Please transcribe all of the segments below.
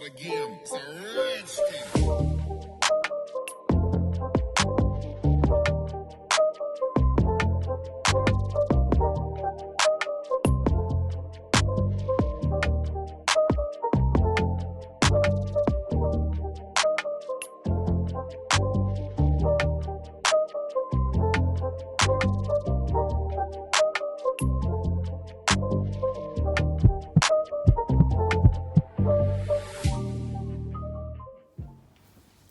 again. It's a rich thing.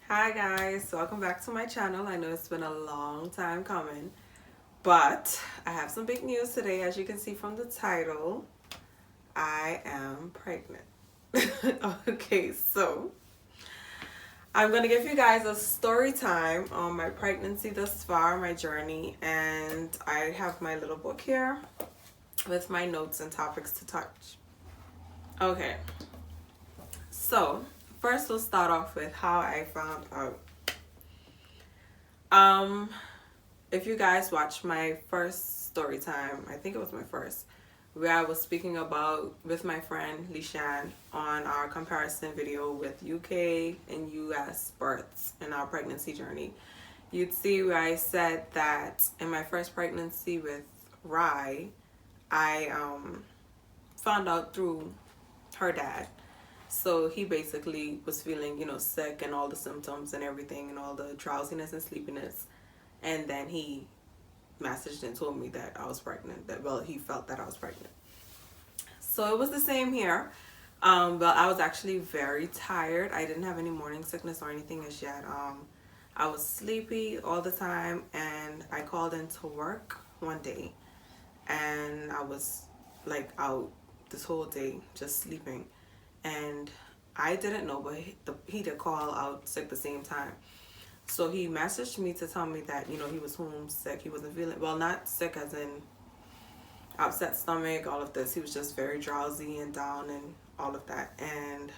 Hi guys, welcome back to my channel. I know it's been a long time coming, but I have some big news today. As you can see from the title, I am pregnant. Okay, so I'm gonna give you guys a story time on my pregnancy thus far, my journey, and I have my little book here with my notes and topics to touch. Okay, so first we'll start off with how I found out. If you guys watched my first story time, I think it was my first, where I was speaking about with my friend Lishan on our comparison video with UK and US births in our pregnancy journey, you'd see where I said that in my first pregnancy with Rye, I found out through her dad. So he basically was feeling, sick and all the symptoms and everything and all the drowsiness and sleepiness. And then he messaged and told me that I was pregnant. He felt that I was pregnant. So it was the same here. But I was actually very tired. I didn't have any morning sickness or anything as yet. I was sleepy all the time, and I called into work one day, and I was like out this whole day just sleeping. And I didn't know, but he did call out sick the same time. So he messaged me to tell me that, he was homesick. He wasn't feeling, well, not sick as in upset stomach, all of this. He was just very drowsy and down and all of that. And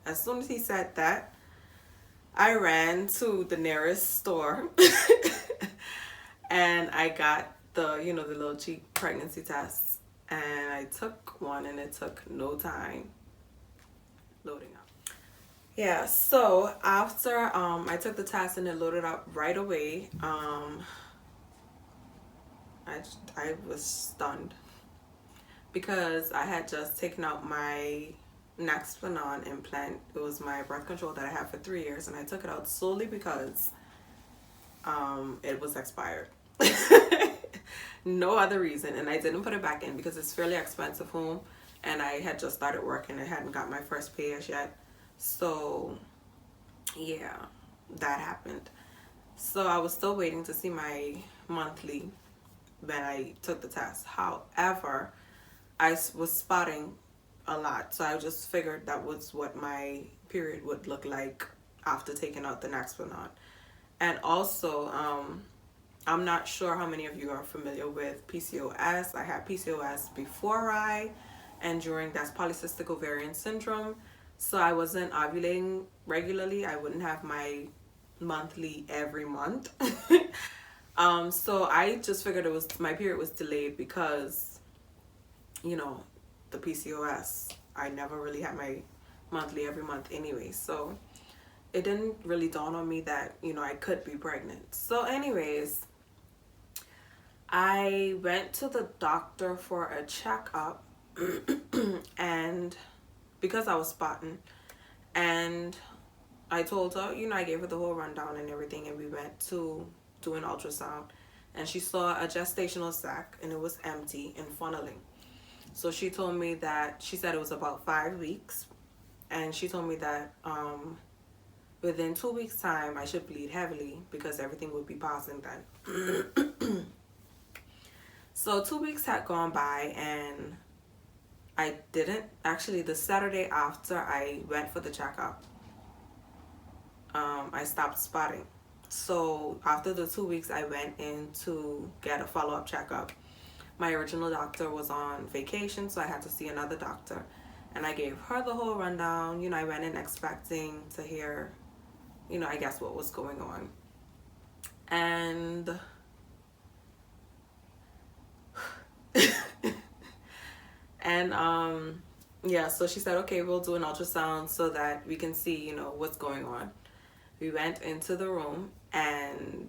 as soon as he said that, I ran to the nearest store and I got the little cheap pregnancy tests. And I took one, and it took no time loading up. Yeah, so after I took the test and it loaded up right away, I was stunned because I had just taken out my Nellz implant. It was my birth control that I had for 3 years, and I took it out solely because it was expired. No other reason. And I didn't put it back in because it's fairly expensive home, and I had just started working. I hadn't got my first pay as yet. So yeah, that happened. So I was still waiting to see my monthly when I took the test. However, I was spotting a lot, so I just figured that was what my period would look like after taking out the Nellz. And also, I'm not sure how many of you are familiar with PCOS. I had PCOS before I, and during that's polycystic ovarian syndrome. So I wasn't ovulating regularly. I wouldn't have my monthly every month. So I just figured my period was delayed because, the PCOS. I never really had my monthly every month anyway. So it didn't really dawn on me that, I could be pregnant. So anyways, I went to the doctor for a checkup and because I was spotting, and I told her, I gave her the whole rundown and everything, and we went to do an ultrasound, and she saw a gestational sac, and it was empty and funneling. So she told me that, she said it was about 5 weeks, and she told me that within 2 weeks time I should bleed heavily because everything would be passing then. So 2 weeks had gone by, and I didn't, actually the Saturday after I went for the checkup, I stopped spotting. So after the 2 weeks, I went in to get a follow-up checkup. My original doctor was on vacation, so I had to see another doctor, and I gave her the whole rundown. I went in expecting to hear, I guess what was going on. And yeah, so she said, okay, we'll do an ultrasound so that we can see, you know, what's going on. We went into the room and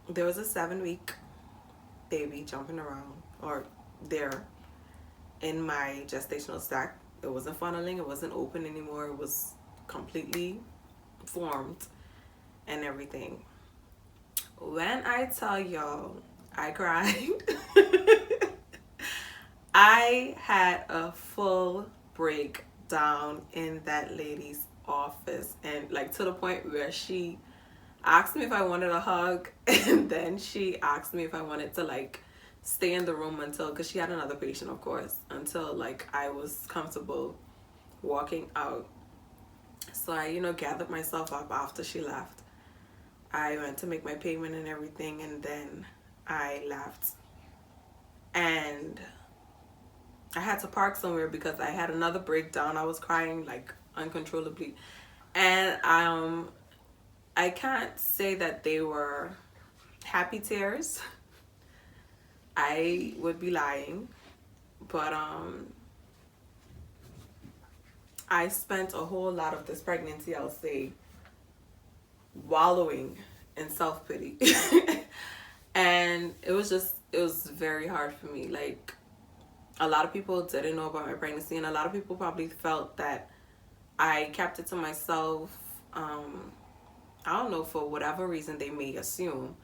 there was a 7-week baby jumping around, or there in my gestational sac. It wasn't funneling, it wasn't open anymore, it was completely formed and everything. When I tell y'all I cried, I had a full breakdown in that lady's office, and like to the point where she asked me if I wanted a hug, and then she asked me if I wanted to like stay in the room until, because she had another patient, of course, until like I was comfortable walking out. So I, you know, gathered myself up after she left. I went to make my payment and everything, and then I left. And I had to park somewhere because I had another breakdown. I was crying like uncontrollably. And I can't say that they were happy tears. I would be lying. But I spent a whole lot of this pregnancy, I'll say, wallowing in self-pity. And it was very hard for me. Like, a lot of people didn't know about my pregnancy, and a lot of people probably felt that I kept it to myself. I don't know, for whatever reason they may assume.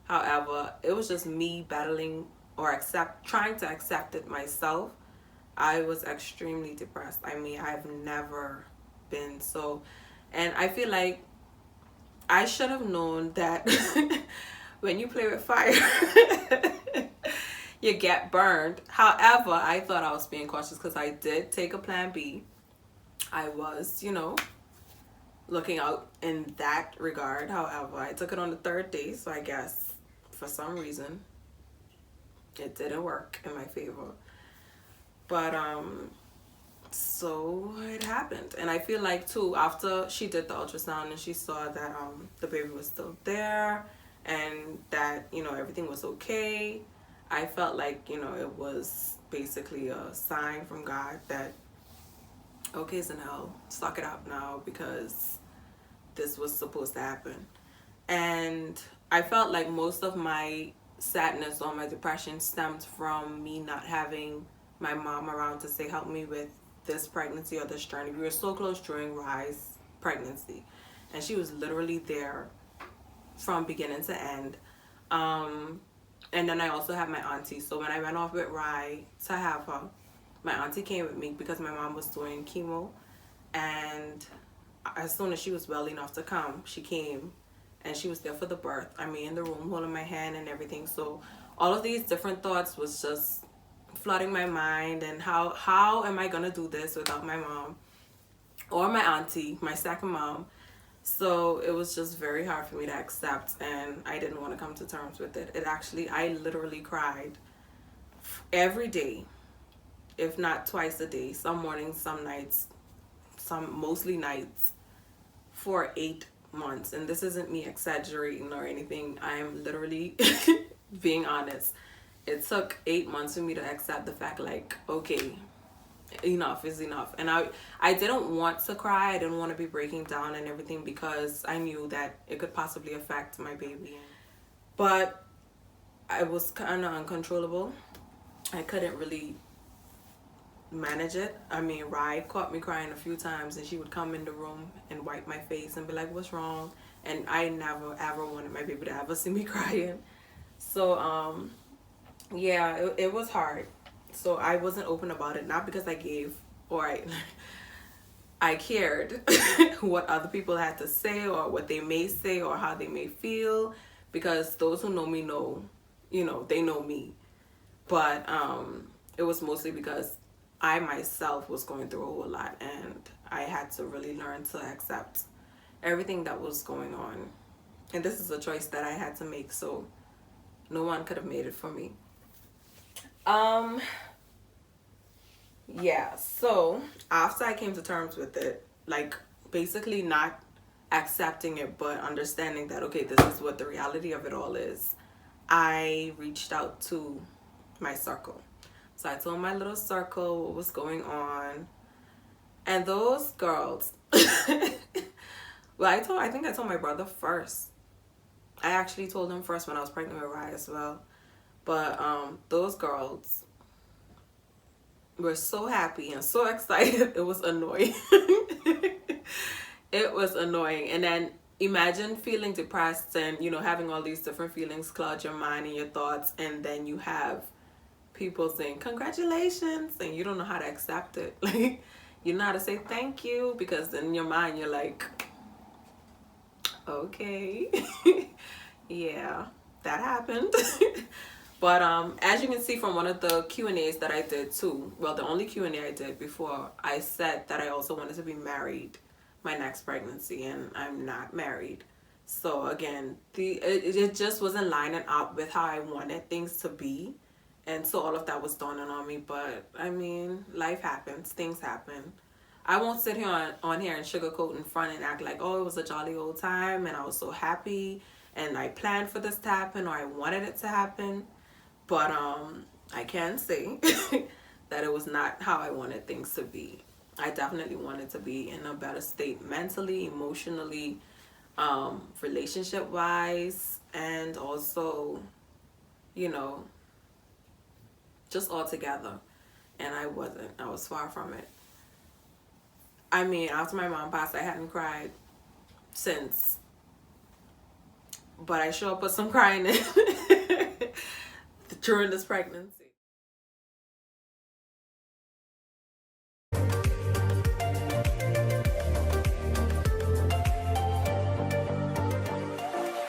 However, it was just me battling or trying to accept it myself. I was extremely depressed. I mean, I've never been so, and I feel like I should have known that when you play with fire, you get burned. However, I thought I was being cautious because I did take a plan B. I was, you know, looking out in that regard. However, I took it on the 3rd day, so I guess for some reason it didn't work in my favor. But so it happened. And I feel like too, after she did the ultrasound and she saw that the baby was still there and that, you know, everything was okay, I felt like, you know, it was basically a sign from God that, okay, Zonelle, suck it up now, because this was supposed to happen. And I felt like most of my sadness or my depression stemmed from me not having my mom around to say, help me with this pregnancy or this journey. We were so close during Rye's pregnancy, and she was literally there from beginning to end. And then I also had my auntie. So when I went off with Rye to have her, my auntie came with me because my mom was doing chemo. And as soon as she was well enough to come, she came, and she was there for the birth. I mean, in the room holding my hand and everything. So all of these different thoughts was just flooding my mind, and how am I gonna do this without my mom or my auntie, my second mom? So it was just very hard for me to accept, and I didn't want to come to terms with it. I literally cried every day, if not twice a day, some mornings, some nights, mostly nights, for 8 months. And this isn't me exaggerating or anything. I'm literally being honest. It took 8 months for me to accept the fact, like, okay, enough is enough. And I didn't want to cry. I didn't want to be breaking down and everything, because I knew that it could possibly affect my baby. But I was kind of uncontrollable. I couldn't really manage it. I mean, Rye caught me crying a few times, and she would come in the room and wipe my face and be like, what's wrong? And I never ever wanted my baby to ever see me crying. So yeah, it was hard. So I wasn't open about it, not because I gave or I cared what other people had to say or what they may say or how they may feel, because those who know me know, you know, they know me. But it was mostly because I myself was going through a whole lot, and I had to really learn to accept everything that was going on. And this is a choice that I had to make, so no one could have made it for me. Yeah, so after I came to terms with it, like basically not accepting it, but understanding that, okay, this is what the reality of it all is, I reached out to my circle. So I told my little circle what was going on. And those girls, well, I think I told my brother first. I actually told him first when I was pregnant with Rye as well. But those girls were so happy and so excited. It was annoying. It was annoying. And then imagine feeling depressed and, you know, having all these different feelings cloud your mind and your thoughts, and then you have people saying congratulations and you don't know how to accept it. Like, you know how to say thank you, because in your mind you're like, okay. Yeah, that happened. But as you can see from one of the Q&As that I did too, well, the only Q&A I did before, I said that I also wanted to be married my next pregnancy, and I'm not married. So again, it just wasn't lining up with how I wanted things to be. And so all of that was dawning on me. But I mean, life happens, things happen. I won't sit here on here and sugarcoat in front and act like, oh, it was a jolly old time and I was so happy and I planned for this to happen, or I wanted it to happen. But I can say that it was not how I wanted things to be. I definitely wanted to be in a better state mentally, emotionally, relationship wise, and also, you know, just all together. And I wasn't. I was far from it. I mean, after my mom passed, I hadn't cried since. But I sure put some crying in during this pregnancy.